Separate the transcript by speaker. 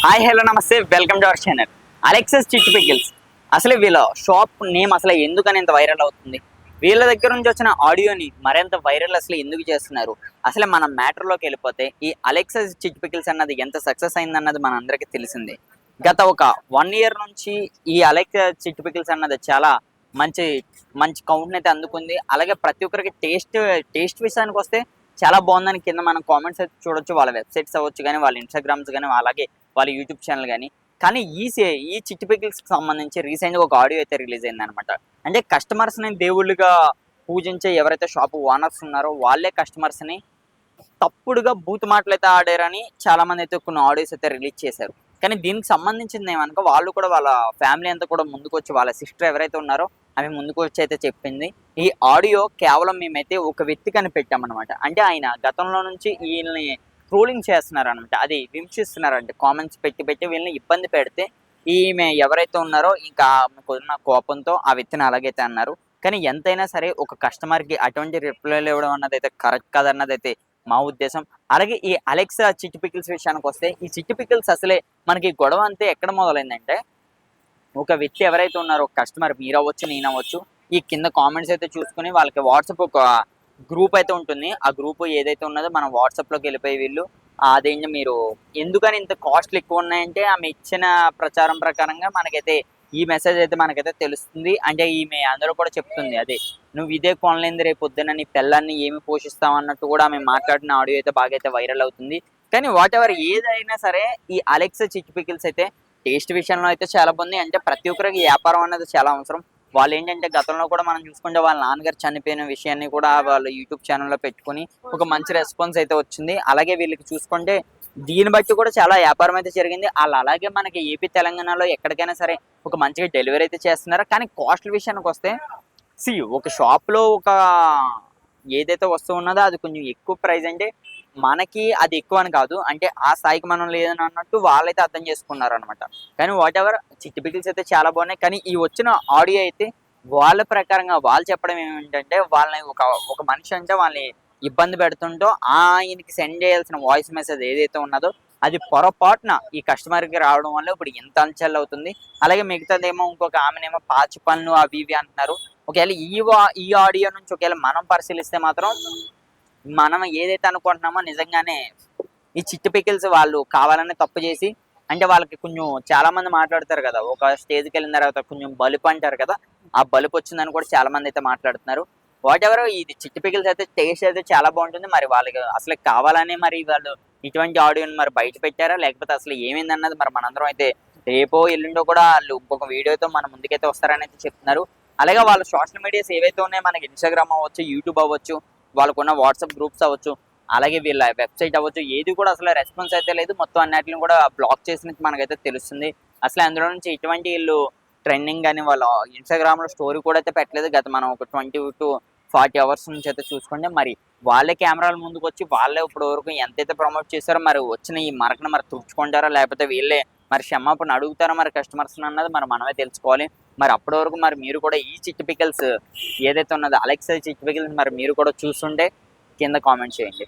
Speaker 1: Hi hello నమస్తే welcome to our channel. అలెక్సస్ చిట్ పికిల్స్. అసలు వీళ్ళ షాప్ నేమ్ అసలు ఎందుకని ఇంత వైరల్ అవుతుంది? వీళ్ళ దగ్గర నుంచి వచ్చిన ఆడియోని మరింత వైరల్ అసలు ఎందుకు చేస్తున్నారు? అసలు మనం మ్యాటర్లోకి వెళ్ళిపోతే ఈ అలెక్సస్ చిట్ పికిల్స్ అన్నది ఎంత సక్సెస్ అయిందన్నది మన అందరికీ తెలిసిందే. గత ఒక 1 ఇయర్ నుంచి ఈ అలెక్సస్ చిట్ పికిల్స్ అన్నది చాలా మంచి మంచి కౌంట్ని అయితే అందుకుంది. అలాగే ప్రతి ఒక్కరికి టేస్ట్ విషయానికి వస్తే చాలా బాగుందని కింద మనం కామెంట్స్ అయితే చూడొచ్చు. వాళ్ళ వెబ్సైట్స్ అవ్వచ్చు కానీ, వాళ్ళ ఇన్స్టాగ్రామ్స్ కానీ, అలాగే వాళ్ళ యూట్యూబ్ ఛానల్ కానీ. కానీ ఈ చిట్టి పికిల్స్కి సంబంధించి రీసెంట్గా ఒక ఆడియో అయితే రిలీజ్ అయిందనమాట. అంటే కస్టమర్స్ని దేవుళ్ళుగా పూజించే ఎవరైతే షాపు ఓనర్స్ ఉన్నారో వాళ్ళే కస్టమర్స్ని తప్పుడుగా బూత్ మాటలు అయితే ఆడారని చాలా మంది అయితే కొన్ని ఆడియోస్ అయితే రిలీజ్ చేశారు. కానీ దీనికి సంబంధించింది ఏమనుకో వాళ్ళు కూడా వాళ్ళ ఫ్యామిలీ అంతా కూడా ముందుకు వచ్చి వాళ్ళ సిస్టర్ ఎవరైతే ఉన్నారో ఆమె ముందుకు వచ్చి అయితే చెప్పింది. ఈ ఆడియో కేవలం మేమైతే ఒక వ్యక్తి కనిపెట్టామన్నమాట. అంటే ఆయన గతంలో నుంచి వీళ్ళని ట్రోలింగ్ చేస్తున్నారనమాట. అది విమర్శిస్తున్నారంటే కామెంట్స్ పెట్టి వీళ్ళని ఇబ్బంది పెడితే ఈమె ఎవరైతే ఉన్నారో ఇంకా ఆమెకున్న కోపంతో ఆ వ్యక్తిని అలాగైతే అన్నారు. కానీ ఎంతైనా సరే ఒక కస్టమర్కి అటువంటి రిప్లైలు ఇవ్వడం అన్నది అయితే కరెక్ట్ కాదన్నది అయితే మా ఉద్దేశం. అలాగే ఈ అలెక్సా చిట్టి పికిల్స్ విషయానికి వస్తే ఈ చిట్టి పికిల్స్ అసలే మనకి గొడవ అంతే ఎక్కడ మొదలైందంటే ఒక వ్యక్తి ఎవరైతే ఉన్నారో కస్టమర్ మీరవ్వచ్చు నేనవ్వచ్చు ఈ కింద కామెంట్స్ అయితే చూసుకుని వాళ్ళకి వాట్సాప్ ఒక గ్రూప్ అయితే ఉంటుంది. ఆ గ్రూప్ ఏదైతే ఉన్నదో మనం వాట్సాప్లోకి వెళ్ళిపోయి వీళ్ళు అదేంటి మీరు ఎందుకని ఇంత కాస్ట్లు ఎక్కువ ఉన్నాయంటే ఆమె ఇచ్చిన ప్రచారం ప్రకారంగా మనకైతే ఈ మెసేజ్ అయితే మనకైతే తెలుస్తుంది. అంటే ఈమె అందరూ కూడా చెప్తుంది అదే నువ్వు ఇదే కొనలేంది రేపు పొద్దున నీ పిల్లల్ని ఏమి పోషిస్తావు అన్నట్టు కూడా ఆమె మాట్లాడిన ఆడియో అయితే బాగా అయితే వైరల్ అవుతుంది. కానీ వాట్ ఎవర్ ఏదైనా సరే ఈ అలెక్సా చిట్ పికిల్స్ అయితే టేస్ట్ విషయంలో అయితే చాలా బాగుంది. అంటే ప్రతి ఒక్కరికి వ్యాపారం అనేది చాలా అవసరం. వాళ్ళు ఏంటంటే గతంలో కూడా మనం చూసుకుంటే వాళ్ళ నాన్నగారు చనిపోయిన విషయాన్ని కూడా వాళ్ళు యూట్యూబ్ ఛానల్లో పెట్టుకుని ఒక మంచి రెస్పాన్స్ అయితే వచ్చింది. అలాగే వీళ్ళకి చూసుకుంటే దీన్ని బట్టి కూడా చాలా వ్యాపారం అయితే జరిగింది. వాళ్ళు అలాగే మనకి ఏపీ తెలంగాణలో ఎక్కడికైనా సరే ఒక మంచిగా డెలివరీ అయితే చేస్తున్నారు. కానీ కాస్ట్ల విషయానికి వస్తే ఒక షాప్లో ఒక ఏదైతే వస్తువు ఉన్నదో అది కొంచెం ఎక్కువ ప్రైస్. అంటే మనకి అది ఎక్కువ అని కాదు, అంటే ఆ స్థాయికి మనం లేదని అన్నట్టు వాళ్ళైతే అర్థం చేసుకున్నారు అనమాట. కానీ వాట్ ఎవర్ చిట్టి పికిల్స్ అయితే చాలా బాగున్నాయి. కానీ ఈ వచ్చిన ఆడియో అయితే వాళ్ళ ప్రకారంగా వాళ్ళు చెప్పడం ఏమిటంటే వాళ్ళని ఒక మనిషి అంటే వాళ్ళని ఇబ్బంది పెడుతుంటో ఆయనకి సెండ్ చేయాల్సిన వాయిస్ మెసేజ్ ఏదైతే ఉన్నదో అది పొరపాటున ఈ కస్టమర్కి రావడం వల్ల ఇప్పుడు ఇంత అంచల్ అవుతుంది. అలాగే మిగతాదేమో ఇంకొక ఆమెనేమో పాచి పనులు అవి ఇవి అంటున్నారు. ఒకవేళ ఈ ఆడియో నుంచి ఒకవేళ మనం పరిశీలిస్తే మాత్రం మనం ఏదైతే అనుకుంటున్నామో నిజంగానే ఈ చిట్టి పికిల్స్ వాళ్ళు కావాలని తప్పు చేసి అంటే వాళ్ళకి కొంచెం చాలా మంది మాట్లాడతారు కదా, ఒక స్టేజ్కి వెళ్ళిన తర్వాత కొంచెం బలుపు అంటారు కదా, ఆ బలుపు వచ్చిందని కూడా చాలా మంది అయితే మాట్లాడుతున్నారు. వాట్ ఎవర్ ఇది చిట్టి పికిల్స్ అయితే టేస్ట్ అయితే చాలా బాగుంటుంది. మరి వాళ్ళకి అసలు కావాలనే మరి వాళ్ళు ఇటువంటి ఆడియోని మరి బయట పెట్టారా లేకపోతే అసలు ఏమైందన్నది మరి మనందరం అయితే రేపో ఎల్లుండో కూడా వాళ్ళు ఇంకొక వీడియోతో మన ముందుకైతే వస్తారని అయితే చెప్తున్నారు. అలాగే వాళ్ళ సోషల్ మీడియాస్ ఏవైతే ఉన్నాయో మనకి ఇన్స్టాగ్రామ్ అవ్వచ్చు, యూట్యూబ్ అవ్వచ్చు, వాళ్ళకున్న వాట్సాప్ గ్రూప్స్ అవ్వచ్చు, అలాగే వీళ్ళ వెబ్సైట్ అవ్వచ్చు, ఏది కూడా అసలు రెస్పాన్స్ అయితే లేదు. మొత్తం అన్నిటిని కూడా బ్లాక్ చేసినట్టు మనకైతే తెలుస్తుంది. అసలు అందులో నుంచి ఎటువంటి వీళ్ళు ట్రెండింగ్ అని వాళ్ళ ఇన్స్టాగ్రామ్లో స్టోరీ కూడా అయితే పెట్టలేదు. గత మనం ఒక 20 to 40 అవర్స్ నుంచి అయితే చూసుకుంటే మరి వాళ్ళే కెమెరాల ముందుకు వచ్చి వాళ్ళే ఇప్పుడు వరకు ఎంతైతే ప్రమోట్ చేశారో మరి వచ్చిన ఈ మరకను మరి తుడుచుకుంటారా లేకపోతే వీళ్ళే మరి క్షమాపణ అడుగుతారా మరి కస్టమర్స్ అన్నది మరి మనమే తెలుసుకోవాలి. మరి అప్పటి వరకు మరి మీరు కూడా ఈ చిట్టి పికిల్స్ ఏదైతే ఉన్నదో అలెక్సా చిట్టి పికిల్స్ మరి మీరు కూడా చూస్తుంటే కింద కామెంట్ చేయండి.